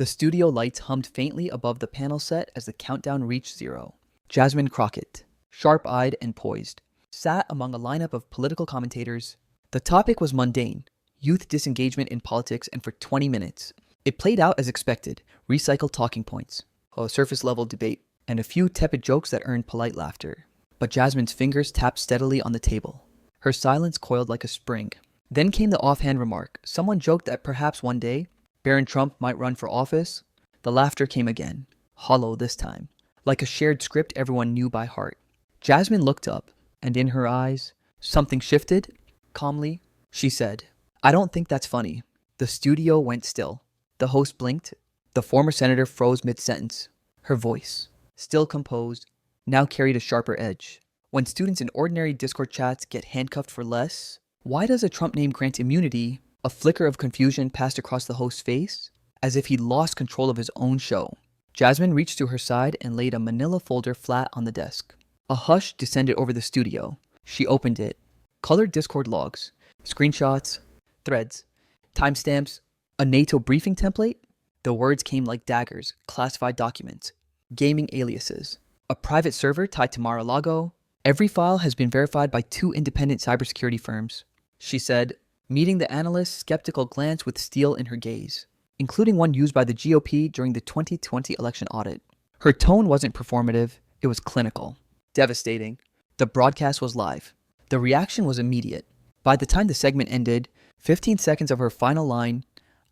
The studio lights hummed faintly above the panel set as the countdown reached 0. Jasmine Crockett, sharp-eyed and poised, sat among a lineup of political commentators. The topic was mundane, youth disengagement in politics, and for 20 minutes, it played out as expected, recycled talking points, a surface-level debate, and a few tepid jokes that earned polite laughter. But Jasmine's fingers tapped steadily on the table. Her silence coiled like a spring. Then came the offhand remark. Someone joked that perhaps one day, Barron Trump might run for office. The laughter came again, hollow this time, like a shared script everyone knew by heart. Jasmine looked up, and in her eyes, something shifted. Calmly, she said, "I don't think that's funny." The studio went still. The host blinked. The former senator froze mid-sentence. Her voice, still composed, now carried a sharper edge. When students in ordinary Discord chats get handcuffed for less, why does a Trump name grant immunity? A flicker of confusion passed across the host's face, as if he'd lost control of his own show. Jasmine reached to her side and laid a manila folder flat on the desk. A hush descended over the studio. She opened it. Colored Discord logs, screenshots, threads, timestamps, a NATO briefing template. The words came like daggers, classified documents, gaming aliases, a private server tied to Mar-a-Lago. Every file has been verified by 2 independent cybersecurity firms, she said, meeting the analyst's skeptical glance with steel in her gaze, including one used by the GOP during the 2020 election audit. Her tone wasn't performative, it was clinical. Devastating. The broadcast was live. The reaction was immediate. By the time the segment ended, 15 seconds of her final line,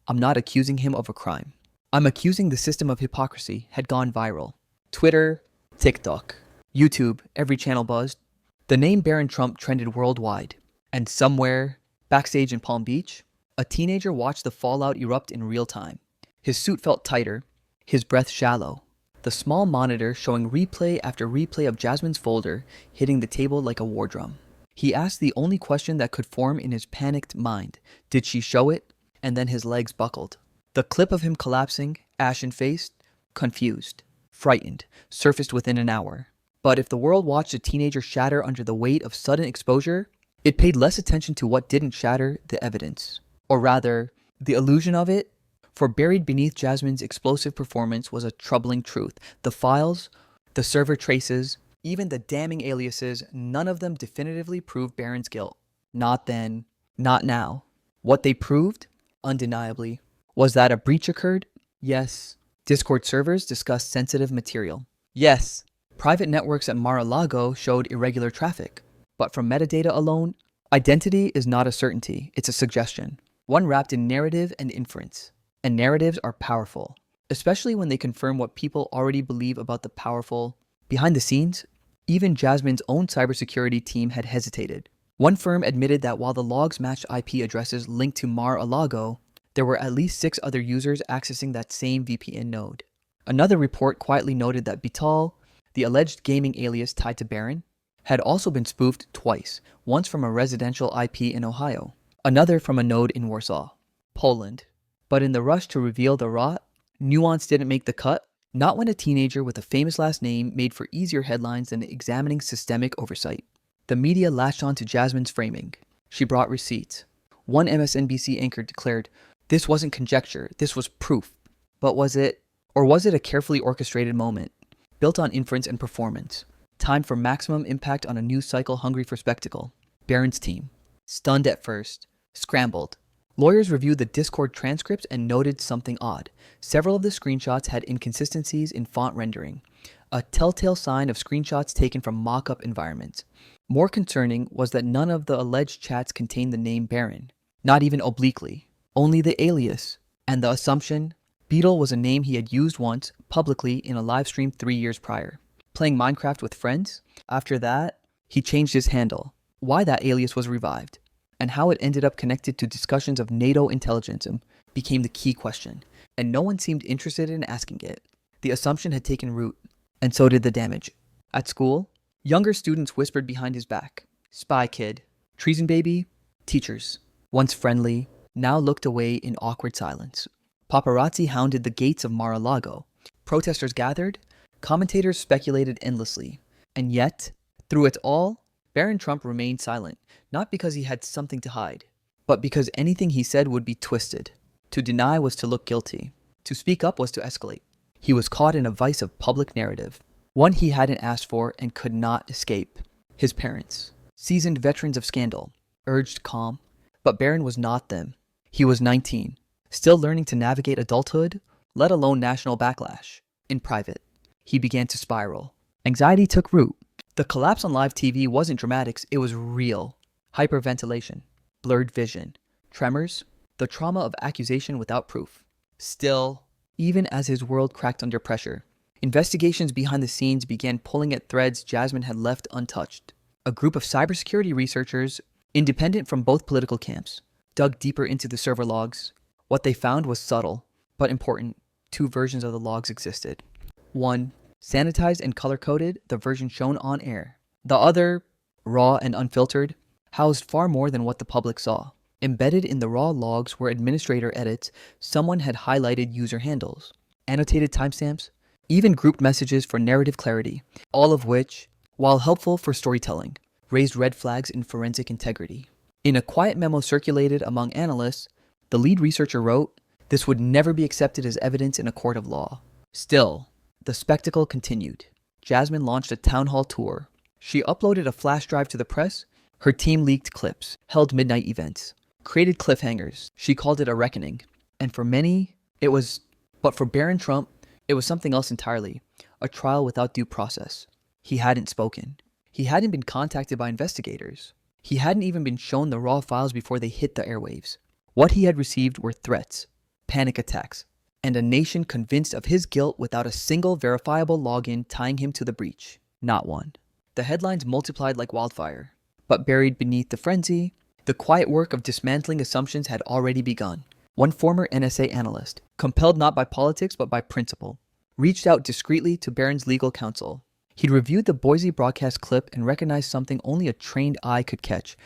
"I'm not accusing him of a crime. I'm accusing the system of hypocrisy," had gone viral. Twitter, TikTok, YouTube, every channel buzzed. The name Barron Trump trended worldwide. And somewhere, backstage in Palm Beach, a teenager watched the fallout erupt in real time. His suit felt tighter, his breath shallow. The small monitor showing replay after replay of Jasmine's folder hitting the table like a war drum. He asked the only question that could form in his panicked mind. Did she show it? And then his legs buckled. The clip of him collapsing, ashen-faced, confused, frightened, surfaced within an hour. But if the world watched a teenager shatter under the weight of sudden exposure, it paid less attention to what didn't shatter, the evidence. Or rather, the illusion of it. For buried beneath Jasmine's explosive performance was a troubling truth. The files, the server traces, even the damning aliases, none of them definitively proved Barron's guilt. Not then, not now. What they proved, undeniably, was that a breach occurred. Yes, Discord servers discussed sensitive material. Yes, private networks at Mar-a-Lago showed irregular traffic. But from metadata alone, identity is not a certainty, it's a suggestion. One wrapped in narrative and inference. And narratives are powerful, especially when they confirm what people already believe about the powerful. Behind the scenes, even Jasmine's own cybersecurity team had hesitated. One firm admitted that while the logs matched IP addresses linked to Mar-a-Lago, there were at least 6 other users accessing that same VPN node. Another report quietly noted that Bital, the alleged gaming alias tied to Barron, had also been spoofed twice, once from a residential IP in Ohio, another from a node in Warsaw, Poland. But in the rush to reveal the rot, nuance didn't make the cut, not when a teenager with a famous last name made for easier headlines than examining systemic oversight. The media latched on to Jasmine's framing. She brought receipts. One MSNBC anchor declared, "This wasn't conjecture, this was proof." But was it, or was it a carefully orchestrated moment, built on inference and performance, timed for maximum impact on a news cycle hungry for spectacle? Barron's team, stunned at first, scrambled. Lawyers reviewed the Discord transcripts and noted something odd. Several of the screenshots had inconsistencies in font rendering, a telltale sign of screenshots taken from mock-up environments. More concerning was that none of the alleged chats contained the name Barron, not even obliquely, only the alias, and the assumption Beetle was a name he had used once, publicly, in a livestream 3 years prior. Playing Minecraft with friends? After that, he changed his handle. Why that alias was revived, and how it ended up connected to discussions of NATO intelligence became the key question, and no one seemed interested in asking it. The assumption had taken root, and so did the damage. At school, younger students whispered behind his back, "Spy kid," "Treason baby," teachers, once friendly, now looked away in awkward silence. Paparazzi hounded the gates of Mar-a-Lago. Protesters gathered, commentators speculated endlessly. And yet, through it all, Barron Trump remained silent, not because he had something to hide, but because anything he said would be twisted. To deny was to look guilty. To speak up was to escalate. He was caught in a vice of public narrative, one he hadn't asked for and could not escape. His parents, seasoned veterans of scandal, urged calm, but Barron was not them. He was 19, still learning to navigate adulthood, let alone national backlash. In private, he began to spiral. Anxiety took root. The collapse on live TV wasn't dramatics, it was real. Hyperventilation, blurred vision, tremors, the trauma of accusation without proof. Still, even as his world cracked under pressure, investigations behind the scenes began pulling at threads Jasmine had left untouched. A group of cybersecurity researchers, independent from both political camps, dug deeper into the server logs. What they found was subtle, but important. Two versions of the logs existed. One, sanitized and color-coded, the version shown on air. The other, raw and unfiltered, housed far more than what the public saw. Embedded in the raw logs were administrator edits. Someone had highlighted user handles, annotated timestamps, even grouped messages for narrative clarity, all of which, while helpful for storytelling, raised red flags in forensic integrity. In a quiet memo circulated among analysts, the lead researcher wrote, "This would never be accepted as evidence in a court of law." Still, the spectacle continued. Jasmine launched a town hall tour. She uploaded a flash drive to the press. Her team leaked clips, held midnight events, created cliffhangers. She called it a reckoning. And for many, it was, but for Barron Trump, it was something else entirely. A trial without due process. He hadn't spoken. He hadn't been contacted by investigators. He hadn't even been shown the raw files before they hit the airwaves. What he had received were threats, panic attacks, and a nation convinced of his guilt without a single verifiable login tying him to the breach. Not one. The headlines multiplied like wildfire. But buried beneath the frenzy, the quiet work of dismantling assumptions had already begun. One former NSA analyst, compelled not by politics but by principle, reached out discreetly to Barron's legal counsel. He'd reviewed the Boise broadcast clip and recognized something only a trained eye could catch.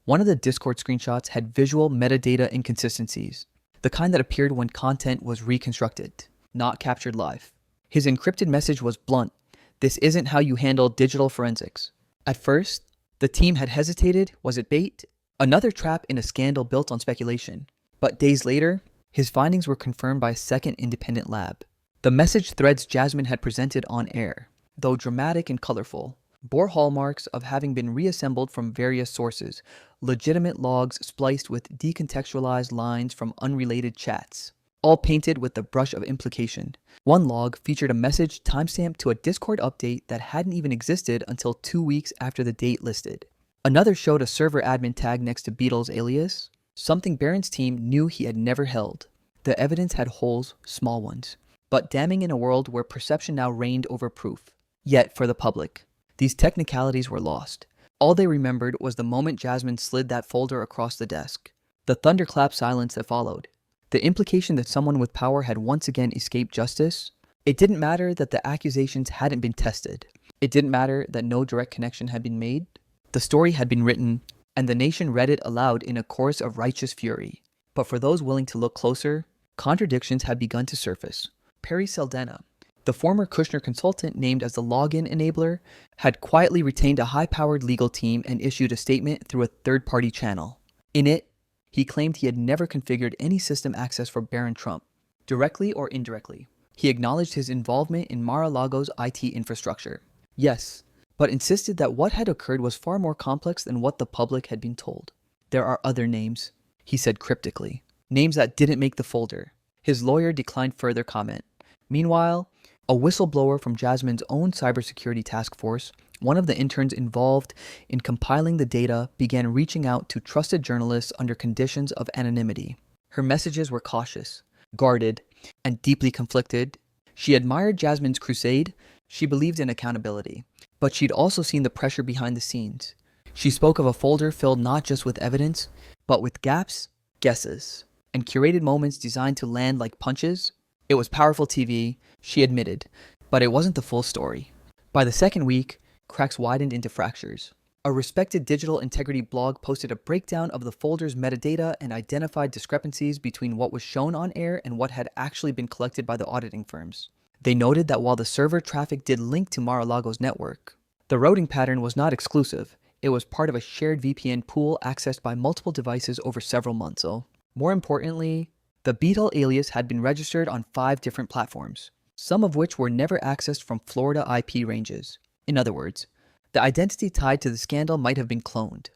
One of the Discord screenshots had visual metadata inconsistencies, the kind that appeared when content was reconstructed, not captured live. His encrypted message was blunt. This isn't how you handle digital forensics. At first, the team had hesitated. Was it bait? Another trap in a scandal built on speculation. But days later, his findings were confirmed by a second independent lab. The message threads Jasmine had presented on air, though dramatic and colorful, bore hallmarks of having been reassembled from various sources, legitimate logs spliced with decontextualized lines from unrelated chats, all painted with the brush of implication. One log featured a message timestamped to a Discord update that hadn't even existed until 2 weeks after the date listed. Another showed a server admin tag next to Beetle's alias, something Barron's team knew he had never held. The evidence had holes, small ones, but damning in a world where perception now reigned over proof. Yet, for the public, these technicalities were lost. All they remembered was the moment Jasmine slid that folder across the desk, the thunderclap silence that followed, the implication that someone with power had once again escaped justice. It didn't matter that the accusations hadn't been tested. It didn't matter that no direct connection had been made. The story had been written, and the nation read it aloud in a chorus of righteous fury. But for those willing to look closer, contradictions had begun to surface. Perry Saldana, the former Kushner consultant named as the login enabler, had quietly retained a high-powered legal team and issued a statement through a third-party channel. In it, he claimed he had never configured any system access for Barron Trump, directly or indirectly. He acknowledged his involvement in Mar-a-Lago's IT infrastructure. Yes, but insisted that what had occurred was far more complex than what the public had been told. There are other names, he said cryptically. Names that didn't make the folder. His lawyer declined further comment. Meanwhile, a whistleblower from Jasmine's own cybersecurity task force, one of the interns involved in compiling the data, began reaching out to trusted journalists under conditions of anonymity. Her messages were cautious, guarded, and deeply conflicted. She admired Jasmine's crusade. She believed in accountability. But she'd also seen the pressure behind the scenes. She spoke of a folder filled not just with evidence, but with gaps, guesses, and curated moments designed to land like punches. It was powerful TV, she admitted, but it wasn't the full story. By the second week, cracks widened into fractures. A respected digital integrity blog posted a breakdown of the folder's metadata and identified discrepancies between what was shown on air and what had actually been collected by the auditing firms. They noted that while the server traffic did link to Mar-a-Lago's network, the routing pattern was not exclusive. It was part of a shared VPN pool accessed by multiple devices over several months. So, more importantly, The Beetle alias had been registered on 5 different platforms, some of which were never accessed from Florida IP ranges. In other words, the identity tied to the scandal might have been cloned,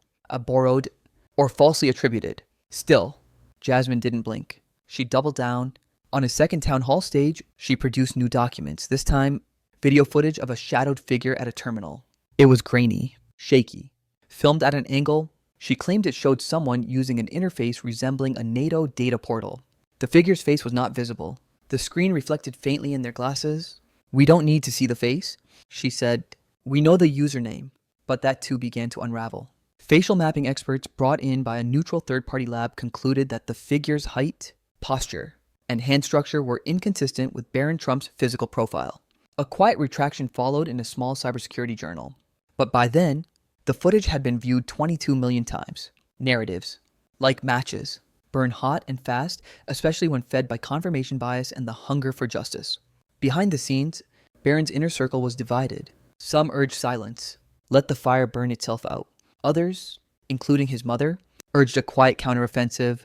borrowed, or falsely attributed. Still, Jasmine didn't blink. She doubled down. On a second town hall stage, she produced new documents, this time video footage of a shadowed figure at a terminal. It was grainy, shaky, filmed at an angle. She claimed it showed someone using an interface resembling a NATO data portal. The figure's face was not visible. The screen reflected faintly in their glasses. "We don't need to see the face," she said. "We know the username." But that too began to unravel. Facial mapping experts brought in by a neutral third-party lab concluded that the figure's height, posture, and hand structure were inconsistent with Barron Trump's physical profile. A quiet retraction followed in a small cybersecurity journal. But by then, the footage had been viewed 22 million times. Narratives, like matches, burn hot and fast, especially when fed by confirmation bias and the hunger for justice. Behind the scenes, Barron's inner circle was divided. Some urged silence, let the fire burn itself out. Others, including his mother, urged a quiet counteroffensive,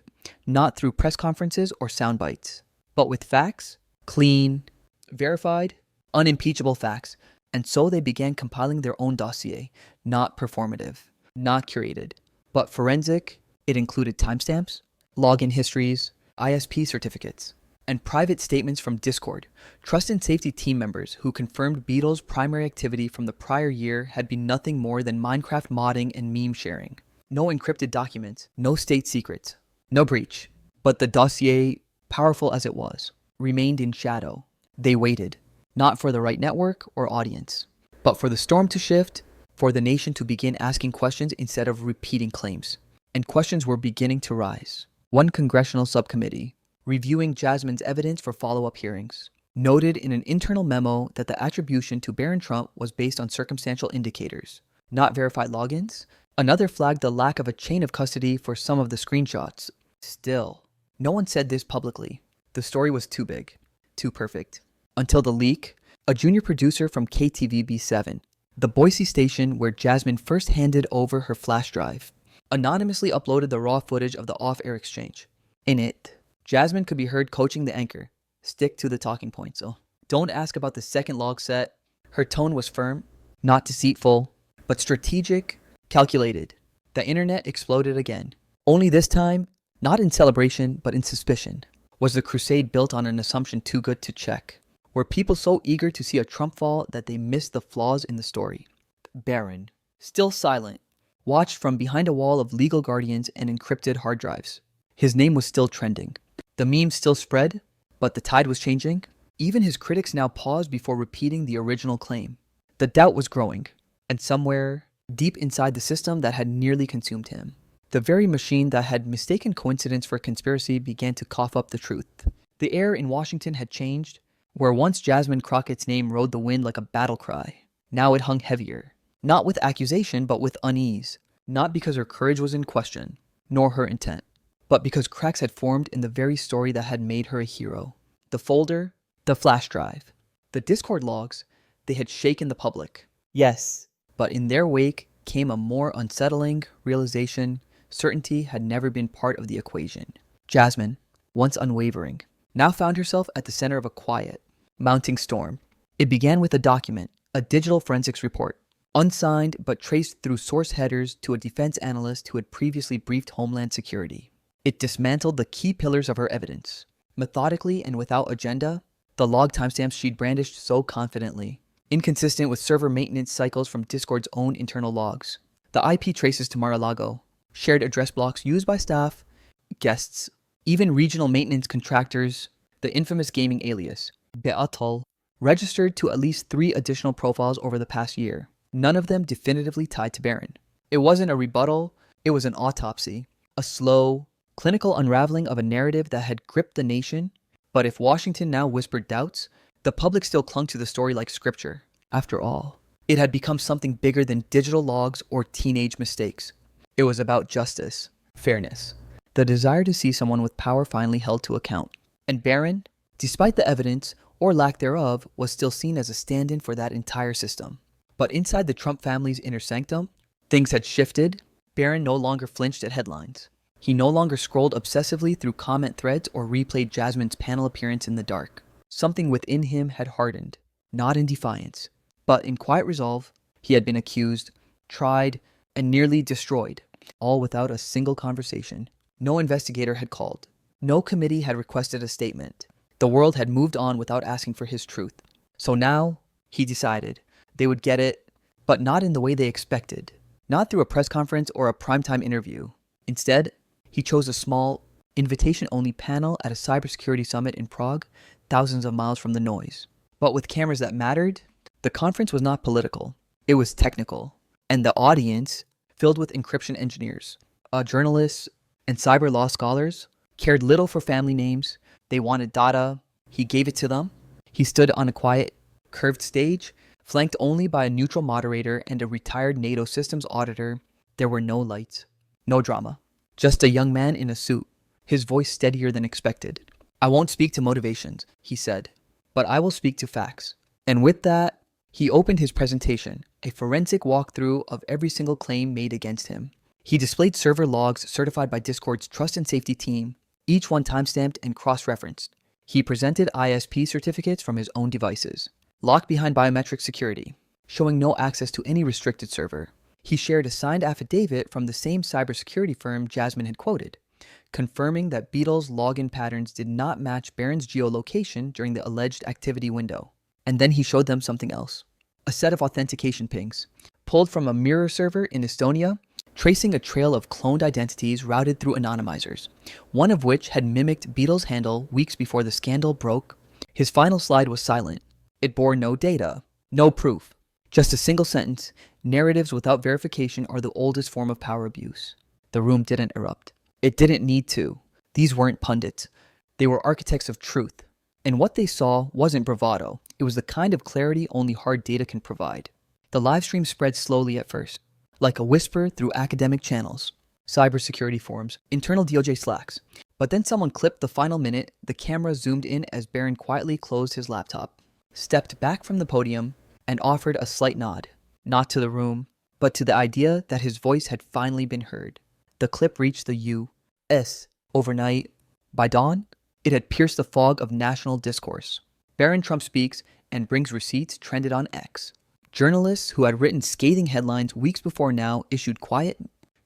not through press conferences or sound bites, but with facts, clean, verified, unimpeachable facts. And so they began compiling their own dossier, not performative, not curated, but forensic. It included timestamps, login histories, ISP certificates, and private statements from Discord, trust and safety team members who confirmed Beetle's primary activity from the prior year had been nothing more than Minecraft modding and meme sharing. No encrypted documents, no state secrets, no breach. But the dossier, powerful as it was, remained in shadow. They waited, not for the right network or audience, but for the storm to shift, for the nation to begin asking questions instead of repeating claims. And questions were beginning to rise. One congressional subcommittee, reviewing Jasmine's evidence for follow-up hearings, noted in an internal memo that the attribution to Barron Trump was based on circumstantial indicators, not verified logins. Another flagged the lack of a chain of custody for some of the screenshots. Still, no one said this publicly. The story was too big, too perfect. Until the leak, a junior producer from KTVB7, the Boise station where Jasmine first handed over her flash drive, anonymously uploaded the raw footage of the off-air exchange. In it, Jasmine could be heard coaching the anchor, stick to the talking points, so don't ask about the second log set. Her tone was firm, not deceitful, but strategic, calculated. The internet exploded again. Only this time, not in celebration, but in suspicion. Was the crusade built on an assumption too good to check? Were people so eager to see a Trump fall that they missed the flaws in the story? Barron, still silent, watched from behind a wall of legal guardians and encrypted hard drives. His name was still trending. The memes still spread, but the tide was changing. Even his critics now paused before repeating the original claim. The doubt was growing, and somewhere deep inside the system that had nearly consumed him, the very machine that had mistaken coincidence for conspiracy began to cough up the truth. The air in Washington had changed. Where once Jasmine Crockett's name rode the wind like a battle cry, now it hung heavier. Not with accusation, but with unease. Not because her courage was in question, nor her intent, but because cracks had formed in the very story that had made her a hero. The folder, the flash drive, the Discord logs, they had shaken the public. Yes, but in their wake came a more unsettling realization. Certainty had never been part of the equation. Jasmine, once unwavering, now found herself at the center of a quiet, mounting storm. It began with a document, a digital forensics report, unsigned but traced through source headers to a defense analyst who had previously briefed Homeland Security. It dismantled the key pillars of her evidence. Methodically and without agenda, the log timestamps she'd brandished so confidently, inconsistent with server maintenance cycles from Discord's own internal logs. The IP traces to Mar-a-Lago, shared address blocks used by staff, guests, even regional maintenance contractors. The infamous gaming alias, Beatul, registered to at least 3 additional profiles over the past year, none of them definitively tied to Barron. It wasn't a rebuttal, it was an autopsy, a slow, clinical unraveling of a narrative that had gripped the nation. But if Washington now whispered doubts, the public still clung to the story like scripture. After all, it had become something bigger than digital logs or teenage mistakes. It was about justice, fairness, the desire to see someone with power finally held to account. And Barron, despite the evidence, or lack thereof, was still seen as a stand-in for that entire system. But inside the Trump family's inner sanctum, things had shifted. Barron no longer flinched at headlines. He no longer scrolled obsessively through comment threads or replayed Jasmine's panel appearance in the dark. Something within him had hardened, not in defiance, but in quiet resolve. He had been accused, tried, and nearly destroyed, all without a single conversation. No investigator had called. No committee had requested a statement. The world had moved on without asking for his truth. So now, he decided, they would get it, but not in the way they expected. Not through a press conference or a primetime interview. Instead, he chose a small, invitation-only panel at a cybersecurity summit in Prague, thousands of miles from the noise. But with cameras that mattered, the conference was not political. It was technical. And the audience, filled with encryption engineers, journalists, and cyber law scholars, cared little for family names. They wanted data. He gave it to them. He stood on a quiet, curved stage, flanked only by a neutral moderator and a retired NATO systems auditor. There were no lights, no drama. Just a young man in a suit, his voice steadier than expected. "I won't speak to motivations," he said, "but I will speak to facts." And with that, he opened his presentation, a forensic walkthrough of every single claim made against him. He displayed server logs certified by Discord's trust and safety team, each one timestamped and cross-referenced. He presented ISP certificates from his own devices, locked behind biometric security, showing no access to any restricted server. He shared a signed affidavit from the same cybersecurity firm Jasmine had quoted, confirming that Beetle's login patterns did not match Barron's geolocation during the alleged activity window. And then he showed them something else. A set of authentication pings, pulled from a mirror server in Estonia, tracing a trail of cloned identities routed through anonymizers, one of which had mimicked Beetle's handle weeks before the scandal broke. His final slide was silent. It bore no data, no proof. Just a single sentence: narratives without verification are the oldest form of power abuse. The room didn't erupt. It didn't need to. These weren't pundits. They were architects of truth. And what they saw wasn't bravado. It was the kind of clarity only hard data can provide. The live stream spread slowly at first, like a whisper through academic channels, cybersecurity forums, internal DOJ slacks. But then someone clipped the final minute. The camera zoomed in as Barron quietly closed his laptop, stepped back from the podium, and offered a slight nod, not to the room, but to the idea that his voice had finally been heard. The clip reached the U.S. overnight. By dawn, it had pierced the fog of national discourse. Barron Trump speaks and brings receipts trended on X. Journalists who had written scathing headlines weeks before now issued quiet,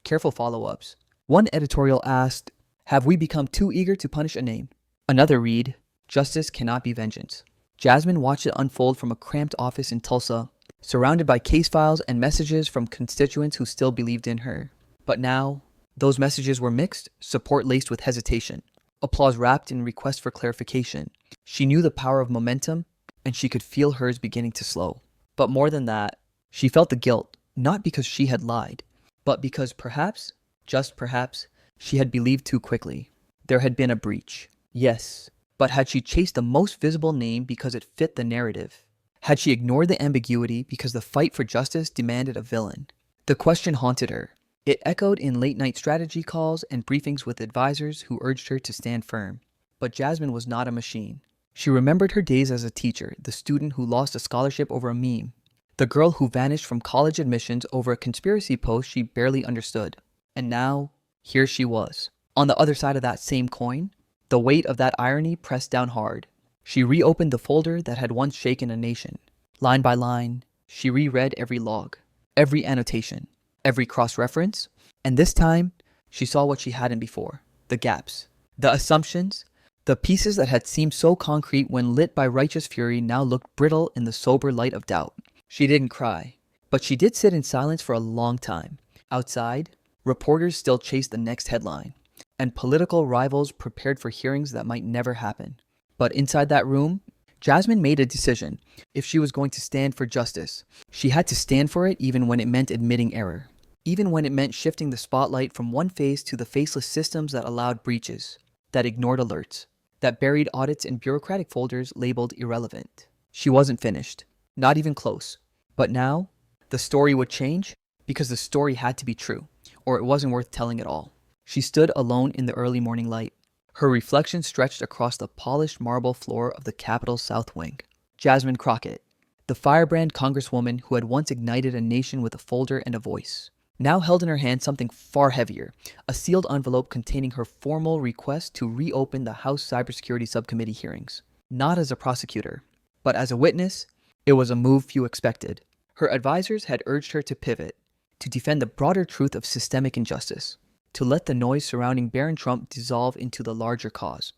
careful follow-ups. One editorial asked, "Have we become too eager to punish a name?" Another read, "Justice cannot be vengeance." Jasmine watched it unfold from a cramped office in Tulsa, surrounded by case files and messages from constituents who still believed in her. But now, those messages were mixed, support laced with hesitation, applause wrapped in requests for clarification. She knew the power of momentum, and she could feel hers beginning to slow. But more than that, she felt the guilt, not because she had lied, but because perhaps, just perhaps, she had believed too quickly. There had been a breach, yes, but had she chased the most visible name because it fit the narrative? Had she ignored the ambiguity because the fight for justice demanded a villain? The question haunted her. It echoed in late-night strategy calls and briefings with advisors who urged her to stand firm. But Jasmine was not a machine. She remembered her days as a teacher, the student who lost a scholarship over a meme, the girl who vanished from college admissions over a conspiracy post she barely understood. And now, here she was. On the other side of that same coin, the weight of that irony pressed down hard. She reopened the folder that had once shaken a nation. Line by line, she reread every log, every annotation, every cross-reference, and this time, she saw what she hadn't before: the gaps, the assumptions, the pieces that had seemed so concrete when lit by righteous fury now looked brittle in the sober light of doubt. She didn't cry, but she did sit in silence for a long time. Outside, reporters still chased the next headline, and political rivals prepared for hearings that might never happen. But inside that room, Jasmine made a decision. If she was going to stand for justice, she had to stand for it even when it meant admitting error. Even when it meant shifting the spotlight from one face to the faceless systems that allowed breaches, that ignored alerts, that buried audits in bureaucratic folders labeled irrelevant. She wasn't finished, not even close. But now, the story would change because the story had to be true, or it wasn't worth telling at all. She stood alone in the early morning light. Her reflection stretched across the polished marble floor of the Capitol's South Wing. Jasmine Crockett, the firebrand congresswoman who had once ignited a nation with a folder and a voice. now held in her hand something far heavier, a sealed envelope containing her formal request to reopen the House Cybersecurity Subcommittee hearings. Not as a prosecutor, but as a witness, it was a move few expected. Her advisors had urged her to pivot, to defend the broader truth of systemic injustice, to let the noise surrounding Barron Trump dissolve into the larger cause.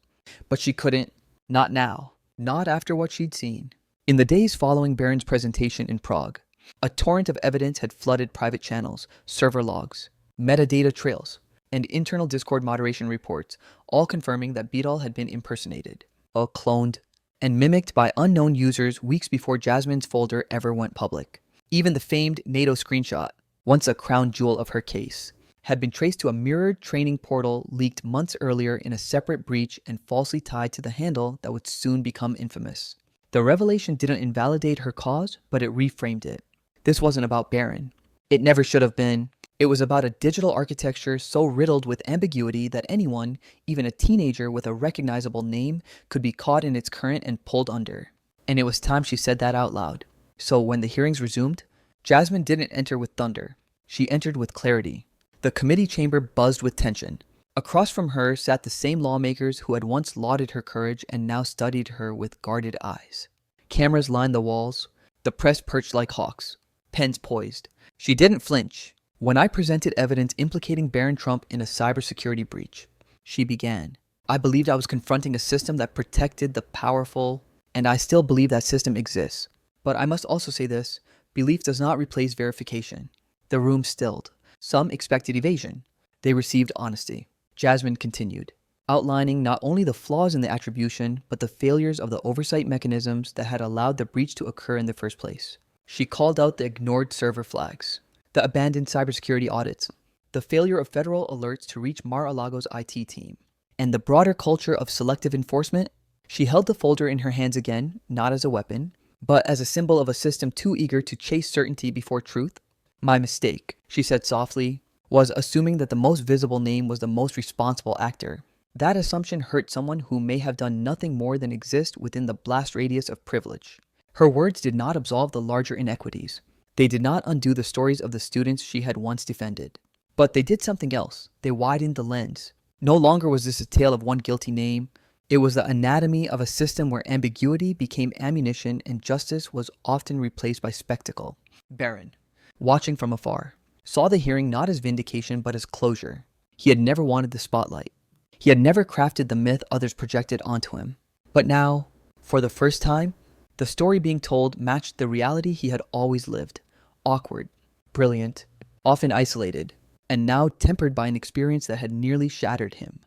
But she couldn't, not now, not after what she'd seen. In the days following Barron's presentation in Prague, a torrent of evidence had flooded private channels, server logs, metadata trails, and internal Discord moderation reports, all confirming that Beadle had been impersonated, cloned, and mimicked by unknown users weeks before Jasmine's folder ever went public. Even the famed NATO screenshot, once a crown jewel of her case, had been traced to a mirrored training portal leaked months earlier in a separate breach and falsely tied to the handle that would soon become infamous. The revelation didn't invalidate her cause, but it reframed it. This wasn't about Barron. It never should have been. It was about a digital architecture so riddled with ambiguity that anyone, even a teenager with a recognizable name, could be caught in its current and pulled under. And it was time she said that out loud. So when the hearings resumed, Jasmine didn't enter with thunder. She entered with clarity. The committee chamber buzzed with tension. Across from her sat the same lawmakers who had once lauded her courage and now studied her with guarded eyes. Cameras lined the walls, the press perched like hawks, pens poised. She didn't flinch. When I presented evidence implicating Barron Trump in a cybersecurity breach, she began. I believed I was confronting a system that protected the powerful, and I still believe that system exists. But I must also say this, belief does not replace verification. The room stilled. Some expected evasion. They received honesty. Jasmine continued, outlining not only the flaws in the attribution, but the failures of the oversight mechanisms that had allowed the breach to occur in the first place. She called out the ignored server flags, the abandoned cybersecurity audits, the failure of federal alerts to reach Mar-a-Lago's IT team, and the broader culture of selective enforcement. She held the folder in her hands again, not as a weapon, but as a symbol of a system too eager to chase certainty before truth. My mistake, she said softly, was assuming that the most visible name was the most responsible actor. That assumption hurt someone who may have done nothing more than exist within the blast radius of privilege. Her words did not absolve the larger inequities. They did not undo the stories of the students she had once defended. But they did something else. They widened the lens. No longer was this a tale of one guilty name. It was the anatomy of a system where ambiguity became ammunition and justice was often replaced by spectacle. Barron, watching from afar, saw the hearing not as vindication but as closure. He had never wanted the spotlight. He had never crafted the myth others projected onto him. But now, for the first time, the story being told matched the reality he had always lived. Awkward, brilliant, often isolated, and now tempered by an experience that had nearly shattered him.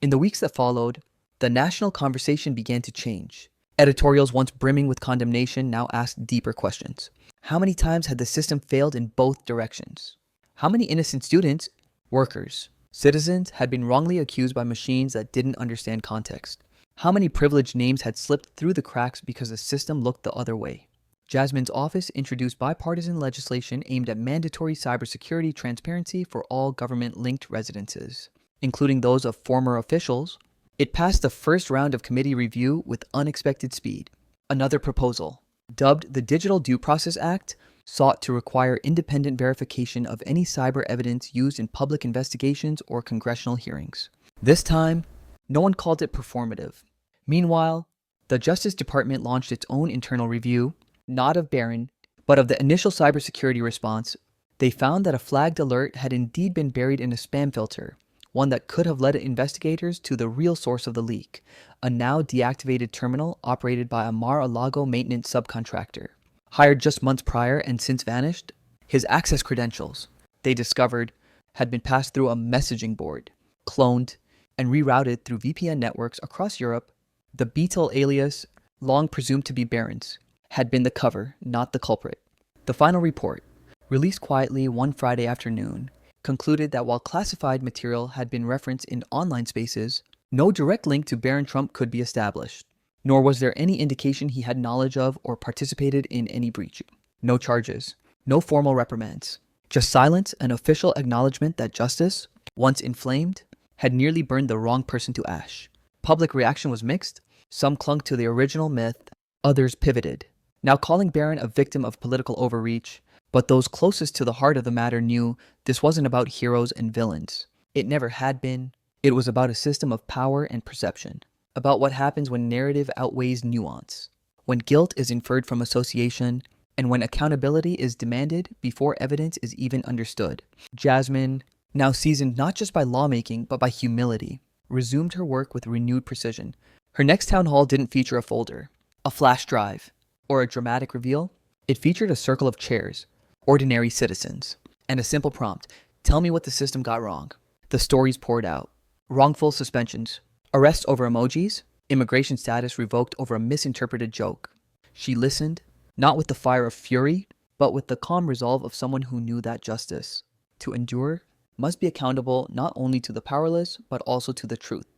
In the weeks that followed, the national conversation began to change. Editorials once brimming with condemnation now asked deeper questions. How many times had the system failed in both directions? How many innocent students, workers, citizens had been wrongly accused by machines that didn't understand context? How many privileged names had slipped through the cracks because the system looked the other way? Jasmine's office introduced bipartisan legislation aimed at mandatory cybersecurity transparency for all government-linked residences, including those of former officials. It passed the first round of committee review with unexpected speed. Another proposal, dubbed the Digital Due Process Act, sought to require independent verification of any cyber evidence used in public investigations or congressional hearings. This time, no one called it performative. Meanwhile, the Justice Department launched its own internal review, not of Barron, but of the initial cybersecurity response. They found that a flagged alert had indeed been buried in a spam filter, one that could have led investigators to the real source of the leak, a now deactivated terminal operated by a Mar-a-Lago maintenance subcontractor. Hired just months prior and since vanished, his access credentials, they discovered, had been passed through a messaging board, cloned, and rerouted through VPN networks across Europe. The Beetle alias, long presumed to be Barron's, had been the cover, not the culprit. The final report, released quietly one Friday afternoon, concluded that while classified material had been referenced in online spaces, no direct link to Barron Trump could be established, nor was there any indication he had knowledge of or participated in any breach. No charges, no formal reprimands, just silence and official acknowledgement that justice, once inflamed, had nearly burned the wrong person to ash. Public reaction was mixed. Some clung to the original myth, others pivoted, now calling Barron a victim of political overreach, But those closest to the heart of the matter knew this wasn't about heroes and villains. It never had been. It was about a system of power and perception, about what happens when narrative outweighs nuance, when guilt is inferred from association, and when accountability is demanded before evidence is even understood. Jasmine, now seasoned not just by lawmaking but by humility, resumed her work with renewed precision. Her next town hall didn't feature a folder, a flash drive, or a dramatic reveal. It featured a circle of chairs, ordinary citizens, and a simple prompt: tell me what the system got wrong. The stories poured out. Wrongful suspensions, arrests over emojis, immigration status revoked over a misinterpreted joke. She listened, not with the fire of fury, but with the calm resolve of someone who knew that justice, to endure, must be accountable not only to the powerless, but also to the truth.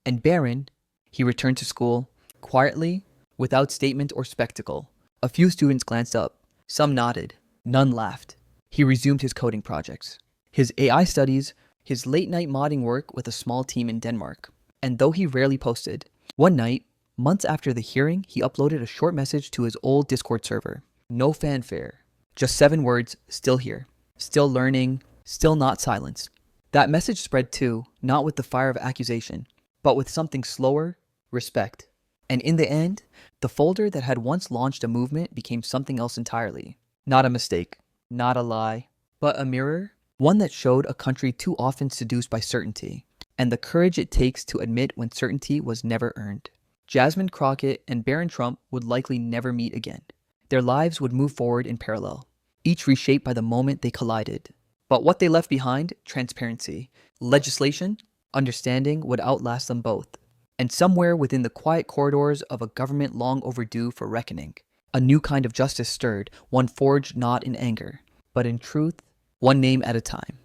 And Barron, he returned to school, quietly, without statement or spectacle. A few students glanced up. Some nodded. None laughed. He resumed his coding projects, his AI studies, his late-night modding work with a small team in Denmark. And though he rarely posted, one night, months after the hearing, he uploaded a short message to his old Discord server. No fanfare. Just 7 words: still here. Still learning. Still not silenced. That message spread too, not with the fire of accusation, but with something slower: respect. And in the end, the folder that had once launched a movement became something else entirely. Not a mistake, not a lie, but a mirror, one that showed a country too often seduced by certainty, and the courage it takes to admit when certainty was never earned. Jasmine Crockett and Barron Trump would likely never meet again. Their lives would move forward in parallel, each reshaped by the moment they collided. But what they left behind, transparency, legislation, understanding, would outlast them both. And somewhere within the quiet corridors of a government long overdue for reckoning, a new kind of justice stirred, one forged not in anger, but in truth, one name at a time.